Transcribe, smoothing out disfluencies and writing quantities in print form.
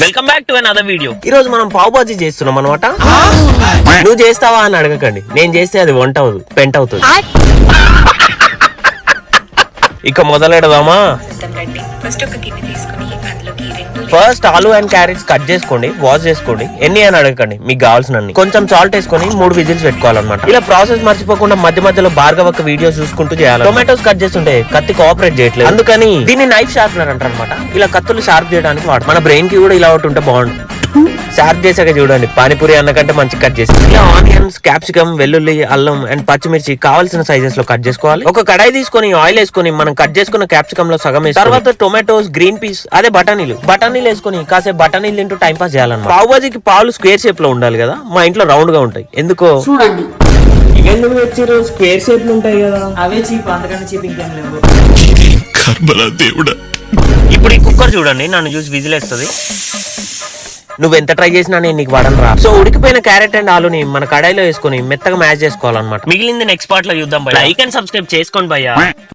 Welcome back to another video. ఈ రోజు మనం పావ్ బాజీ చేస్తున్నాం అనమాట. నువ్వు చేస్తావా అని అడగకండి, నేను చేస్తే అది వంట అవుతుంది, పెంట అవుతుంది. ఇక మొదలెడదామా? ఫస్ట్ ఆలు అండ్ క్యారెట్స్ కట్ చేసుకోండి, వాష్ చేసుకోండి. ఎన్ని అని అడగకండి, మీకు కావాల్సినన్ని. కొంచెం సాల్ట్ వేసుకొని 3 విజిల్స్ పెట్టుకోవాలన్నమాట. ఇలా ప్రాసెస్ మర్చిపోకుండా మధ్య మధ్యలో భార్గవ వీడియోస్ చూసుకుంటూ చేయాలి. టొమాటోస్ కట్ చేస్తుంటే కత్తి కోఆపరేట్ చేయట్లేదు, అందుకని దీన్ని నైఫ్ షార్ప్నర్ అంటారు అనమాట. ఇలా కత్తులు షార్ప్ చేయడానికి వాడు. మన బ్రెయిన్ కి కూడా ఇలా ఒకటి ఉంటే బాగుండు. షార్ప్ చేసాక చూడండి, పానీపూరి అన్నకంటే మంచి కట్ చేసి ఇలా ఆనియన్స్, క్యాప్సికమ్, వెల్లుల్లి, అల్లం అండ్ పచ్చిమిర్చి కావాల్సిన సైజెస్ లో కట్ చేసుకోవాలి. ఒక కడాయి తీసుకొని ఆయిల్ వేసుకొని మనం కట్ చేసుకున్న క్యాప్సికమ్ లో సగం వేసి తర్వాత టొమాటోస్, గ్రీన్ పీస్, అదే బఠానీలు వేసుకొని కాసేపు బఠానీలు తింటూ టైం పాస్ చేయాలన్నమాట. పావ్ బాజీకి పాలు స్క్వేర్ షేప్ లో ఉండాలి కదా, మా ఇంట్లో రౌండ్ గా ఉంటాయి. ఎందుకో చూడండి, ఇవెందుకు తెచ్చిర్రు? స్క్వేర్ షేప్ లో ఉంటాయి కదా, అవే చీప్, అంతకంటే చీప్ ఇంకేం లేవు. ఇప్పుడు ఈ కుక్కర్ చూడండి, నన్ను చూసి విజిల్ వేస్తుంది. నువ్వు ఎంత ట్రై చేసినా నేను నీకు వాడను రా. సో ఉడికిపోయిన క్యారెట్ అండ్ ఆలుని మన కడాయిలో వేసుకొని మెత్తగా మ్యాష్ చేసుకోవాలన్నమాట. మిగిలింది నెక్స్ట్ పార్ట్ లో చూద్దాం. లైక్ అండ్ సబ్స్క్రైబ్ చేసుకోండి భయ్యా.